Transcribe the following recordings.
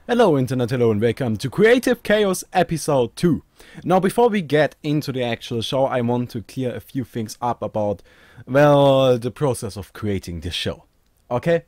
Hello Internet, hello and welcome to Creative Chaos Episode 2. Now before we get into the actual show, I want to clear a few things up about, well, the process of creating this show. Okay?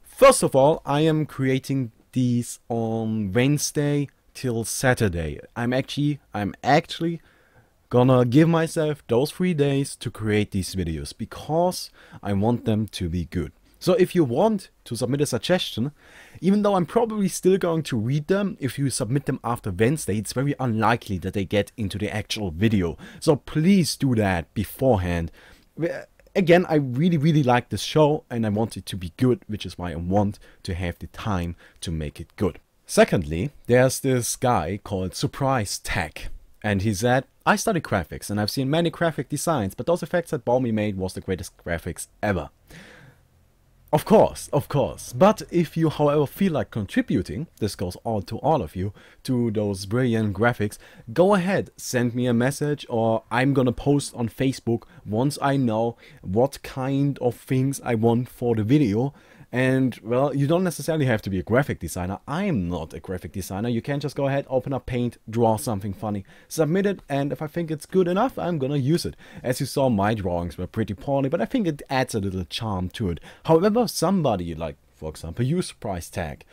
First of all, I am creating these on Wednesday till Saturday. I'm actually gonna give myself those 3 days to create these videos because I want them to be good. So if you want to submit a suggestion, even though I'm probably still going to read them, if you submit them after Wednesday, it's very unlikely that they get into the actual video. So please do that beforehand. Again, I really like this show and I want it to be good, which is why I want to have the time to make it good. Secondly, there's this guy called Surprise Tech. And he said, I study graphics and I've seen many graphic designs, but those effects that Balmy made was the greatest graphics ever. Of course. But if you, however, feel like contributing, this goes all to all of you, to those brilliant graphics, go ahead, send me a message, or I'm gonna post on Facebook once I know what kind of things I want for the video. And, well, you don't necessarily have to be a graphic designer. I'm not a graphic designer. You can just go ahead, open up Paint, draw something funny, submit it, and if I think it's good enough, I'm gonna use it. As you saw, my drawings were pretty poorly, but I think it adds a little charm to it. However, somebody, like, for example, you, Surprise Tag,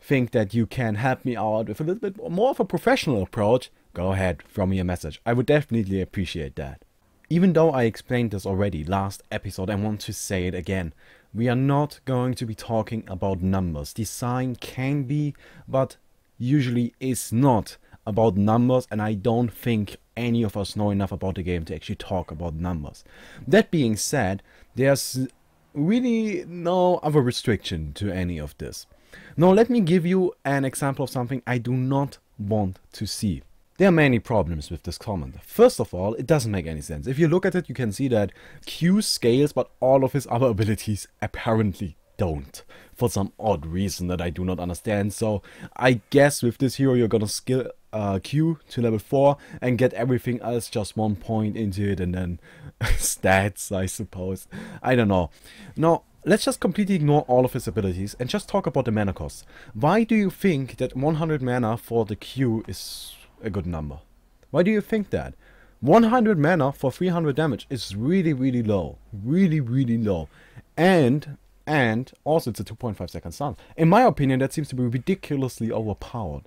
think that you can help me out with a little bit more of a professional approach, go ahead, throw me a message. I would definitely appreciate that. Even though I explained this already last episode, I want to say it again. We are not going to be talking about numbers. Design can be, but usually is not about numbers, and I don't think any of us know enough about the game to actually talk about numbers. That being said, there's really no other restriction to any of this. Now let me give you an example of something I do not want to see. There are many problems with this comment. First of all, it doesn't make any sense. If you look at it, you can see that Q scales, but all of his other abilities apparently don't. For some odd reason that I do not understand. So I guess with this hero, you're gonna skill Q to level 4 and get everything else just 1 point into it and then stats, I suppose. I don't know. Now, let's just completely ignore all of his abilities and just talk about the mana cost. Why do you think that 100 mana for the Q is a good number? Why do you think that? 100 mana for 300 damage is really low. Really low. And also it's a 2.5 second stun. In my opinion, that seems to be ridiculously overpowered.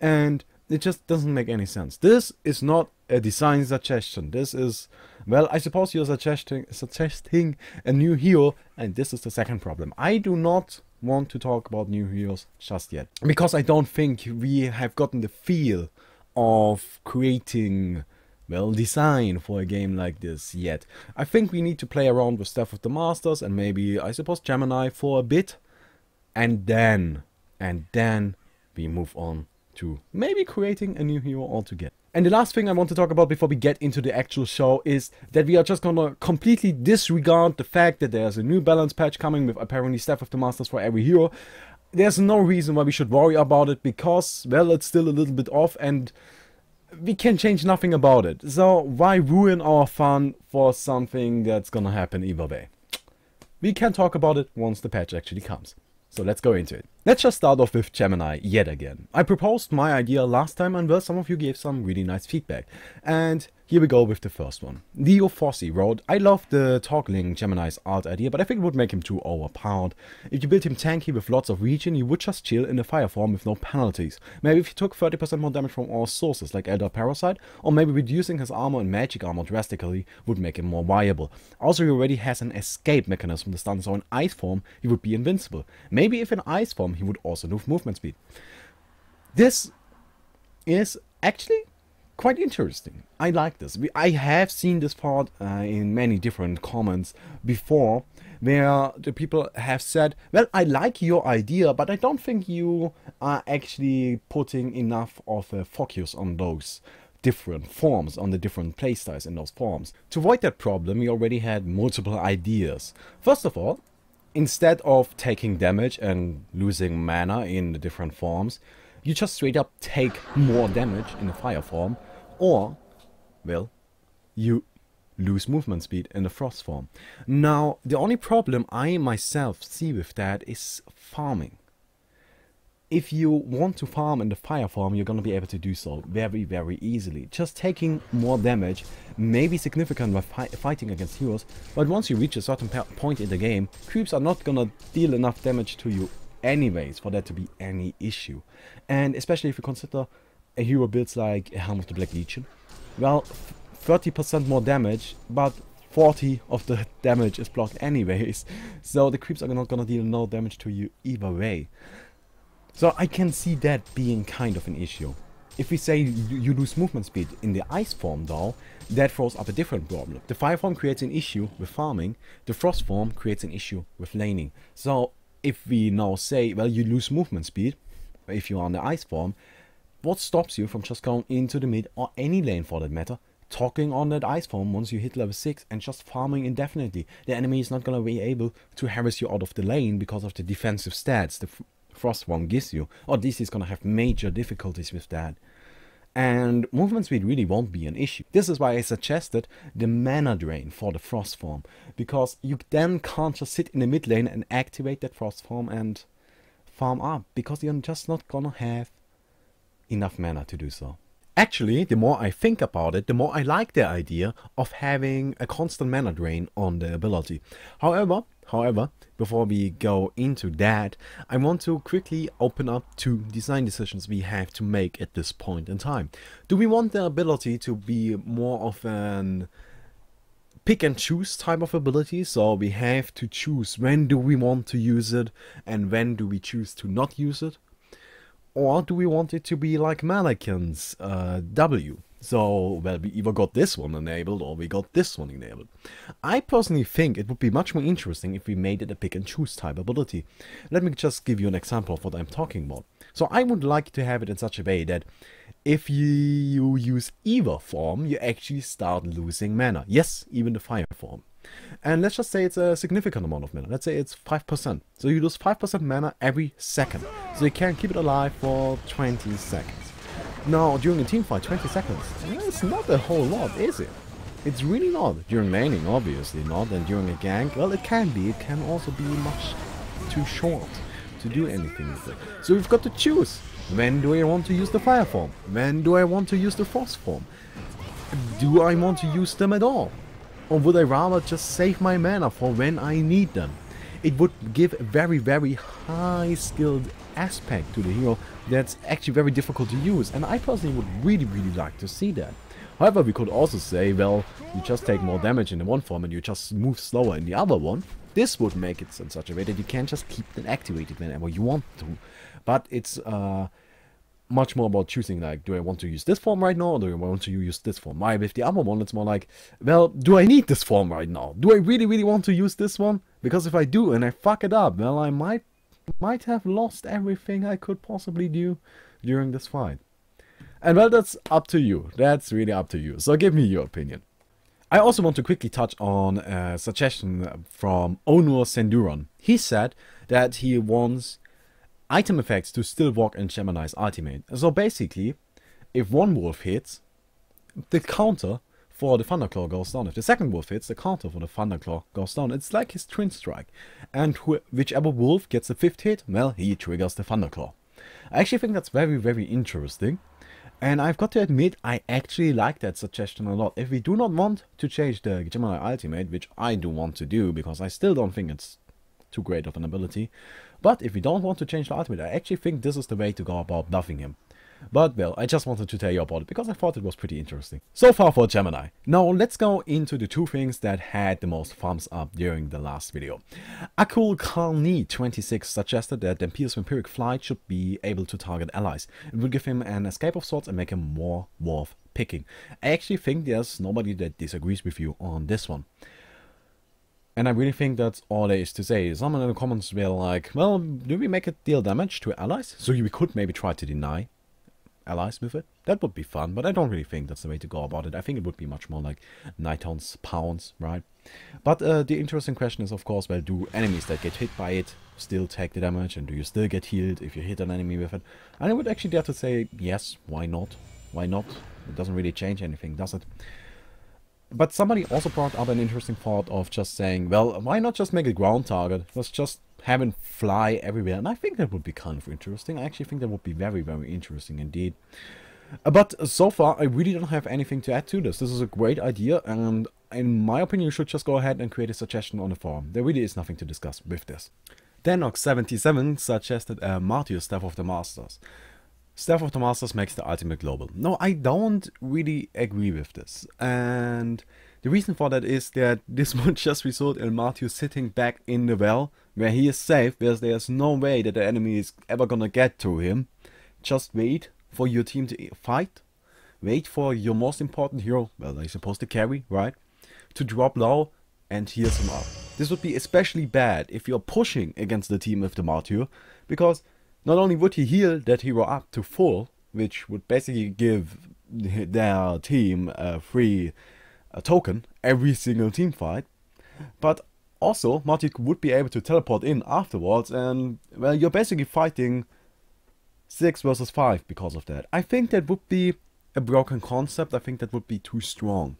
And it just doesn't make any sense. This is not a design suggestion. This is, well, I suppose you're suggesting a new hero, and this is the second problem. I do not want to talk about new heroes just yet, because I don't think we have gotten the feel of creating, well, design for a game like this yet. I think we need to play around with stuff with the Masters and maybe, I suppose, Gemini for a bit, and then we move on to maybe creating a new hero altogether. And the last thing I want to talk about before we get into the actual show is that we are just gonna completely disregard the fact that there's a new balance patch coming with apparently Staff of the Masters for every hero. There's no reason why we should worry about it because, well, it's still a little bit off and we can change nothing about it. So why ruin our fun for something that's gonna happen either way? We can talk about it once the patch actually comes. So let's go into it. Let's just start off with Gemini yet again. I proposed my idea last time and, well, some of you gave some really nice feedback. And here we go with the first one. Leo Fossey wrote, I love the toggling Gemini's art idea, but I think it would make him too overpowered. If you build him tanky with lots of regen, you would just chill in the fire form with no penalties. Maybe if he took 30% more damage from all sources like Elder Parasite, or maybe reducing his armor and magic armor drastically would make him more viable. Also, he already has an escape mechanism from the stun, so in ice form he would be invincible. Maybe if in ice form he would also lose movement speed. This is actually quite interesting. I like this. I have seen this part in many different comments before, where the people have said, well, I like your idea, but I don't think you are actually putting enough of a focus on those different forms, on the different playstyles in those forms. To avoid that problem, we already had multiple ideas. First of all, instead of taking damage and losing mana in the different forms, you just straight up take more damage in the fire form, or, well, you lose movement speed in the frost form. Now, the only problem I myself see with that is farming. If you want to farm in the fire form, you're going to be able to do so very, very easily. Just taking more damage may be significant by fighting against heroes, but once you reach a certain point in the game, creeps are not going to deal enough damage to you anyways for that to be any issue. And especially if you consider a hero builds like a Helm of the Black Legion, well, 30% more damage, but 40 of the damage is blocked anyways, so the creeps are not going to deal no damage to you either way. So I can see that being kind of an issue. If we say you lose movement speed in the ice form though, that throws up a different problem. The fire form creates an issue with farming, the frost form creates an issue with laning. So if we now say, well, you lose movement speed if you are on the ice form, what stops you from just going into the mid or any lane for that matter, talking on that ice form once you hit level 6 and just farming indefinitely? The enemy is not going to be able to harass you out of the lane because of the defensive stats the frost form gives you, or this is going to have major difficulties with that. And movement speed really won't be an issue. This is why I suggested the mana drain for the frost form, because you then can't just sit in the mid lane and activate that frost form and farm up, because you're just not gonna have enough mana to do so. Actually, the more I think about it, the more I like the idea of having a constant mana drain on the ability. However, before we go into that, I want to quickly open up 2 design decisions we have to make at this point in time. Do we want the ability to be more of an pick and choose type of ability? So we have to choose when do we want to use it and when do we choose to not use it? Or do we want it to be like Manacles W? So, well, we either got this one enabled or we got this one enabled. I personally think it would be much more interesting if we made it a pick and choose type ability. Let me just give you an example of what I'm talking about. So I would like to have it in such a way that if you use either form, you actually start losing mana. Yes, even the fire form. And let's just say it's a significant amount of mana. Let's say it's 5%. So you lose 5% mana every second. So you can keep it alive for 20 seconds. Now, during a team fight, 20 seconds, it's not a whole lot, is it? It's really not. During laning, obviously not. And during a gank, well, it can be. It can also be much too short to do anything with it. So we've got to choose. When do I want to use the fire form? When do I want to use the frost form? Do I want to use them at all? Or would I rather just save my mana for when I need them? It would give a very, very high skilled aspect to the hero that's actually very difficult to use, and I personally would really, really like to see that. However, we could also say, well, you just take more damage in the one form and you just move slower in the other one. This would make it in such a way that you can just keep them activated whenever you want to. But it's much more about choosing, like, do I want to use this form right now or do I want to use this form? Why with the other one it's more like, well, do I need this form right now? Do I really, really want to use this one? Because if I do and I fuck it up, well, I might have lost everything I could possibly do during this fight. And well, that's up to you. That's really up to you. So give me your opinion. I also want to quickly touch on a suggestion from Onur Senduron. He said that he wants item effects to still work in Gemini's ultimate. So basically, if one wolf hits, the counter for the Thunderclaw goes down. If the second wolf hits, the counter for the Thunderclaw goes down. It's like his twin strike. And whichever wolf gets the 5th hit, well, he triggers the Thunderclaw. I actually think that's very, very interesting. And I've got to admit, I actually like that suggestion a lot. If we do not want to change the Gemini ultimate, which I do want to do, because I still don't think it's too great of an ability. But if we don't want to change the ultimate, I actually think this is the way to go about buffing him. But well, I just wanted to tell you about it because I thought it was pretty interesting. So far for Gemini. Now let's go into the 2 things that had the most thumbs up during the last video. Akul Karni 26 suggested that Dampire's Vampiric Flight should be able to target allies. It would give him an escape of sorts and make him more worth picking. I actually think there's nobody that disagrees with you on this one. And I really think that's all there is to say. Someone in the comments were like, well, do we make it deal damage to allies? So we could maybe try to deny allies with it. That would be fun, but I don't really think that's the way to go about it. I think it would be much more like Nighthound's pounds, right? But the interesting question is, of course, well, do enemies that get hit by it still take the damage, and do you still get healed if you hit an enemy with it? And I would actually dare to say, yes, why not? Why not? It doesn't really change anything, does it? But somebody also brought up an interesting thought of just saying, well, why not just make a ground target? Let's just have him fly everywhere. And I think that would be kind of interesting. I actually think that would be very, very interesting indeed. But so far, I really don't have anything to add to this. This is a great idea, and in my opinion, you should just go ahead and create a suggestion on the forum. There really is nothing to discuss with this. Denox77 suggested a Martyr Staff of the Masters. Staff of the Masters makes the ultimate global. No, I don't really agree with this. And the reason for that is that this would just result in Martyr sitting back in the well, where he is safe, because there's no way that the enemy is ever gonna get to him. Just wait for your team to fight. Wait for your most important hero, well, they're supposed to carry, right? To drop low and heal him up. This would be especially bad if you're pushing against the team with the Martyr, because not only would he heal that hero up to full, which would basically give their team a free token every single team fight, but also Martyr would be able to teleport in afterwards, and well, you're basically fighting 6 versus 5 because of that. I think that would be a broken concept. I think that would be too strong.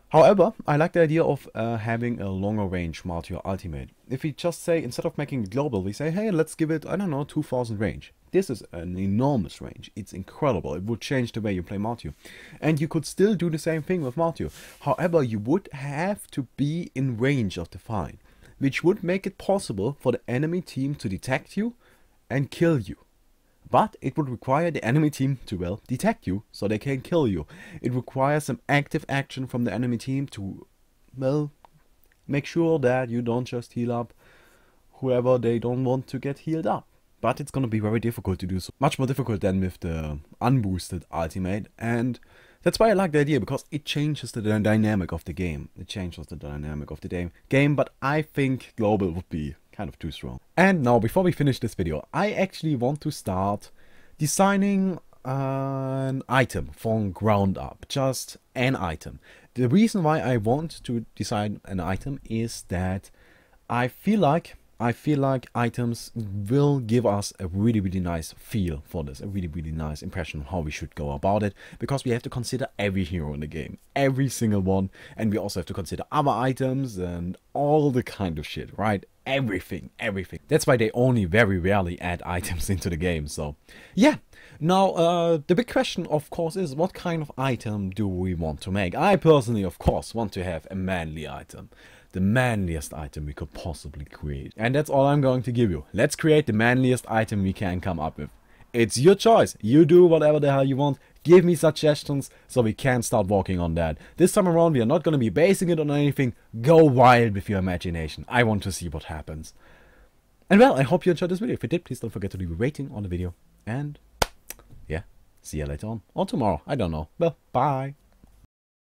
However, I like the idea of having a longer range Martyr ultimate. If we just say, instead of making it global, we say, hey, let's give it, I don't know, 2000 range. This is an enormous range. It's incredible. It would change the way you play Martyr. And you could still do the same thing with Martyr. However, you would have to be in range of the fight, which would make it possible for the enemy team to detect you and kill you. But it would require the enemy team to, well, detect you, so they can kill you. It requires some active action from the enemy team to, well, make sure that you don't just heal up whoever they don't want to get healed up. But it's gonna be very difficult to do so. Much more difficult than with the unboosted ultimate. And that's why I like the idea, because it changes the dynamic of the game. It changes the dynamic of the game, but I think global would be kind of too strong. And now, before we finish this video, I actually want to start designing an item from ground up. Just an item. The reason why I want to design an item is that I feel like items will give us a really, really nice feel for this, a really, really nice impression of how we should go about it, because we have to consider every hero in the game, every single one, and we also have to consider other items and all the kind of shit, right? Everything. That's why they only very rarely add items into the game. So yeah, now the big question of course is, what kind of item do we want to make? I personally of course want to have a manly item. The manliest item we could possibly create. And that's all I'm going to give you. Let's create the manliest item we can come up with. It's your choice. You do whatever the hell you want. Give me suggestions so we can start working on that. This time around we are not going to be basing it on anything. Go wild with your imagination. I want to see what happens. And well, I hope you enjoyed this video. If you did, please don't forget to leave a rating on the video. And yeah, see you later on. Or tomorrow. I don't know. Well, bye.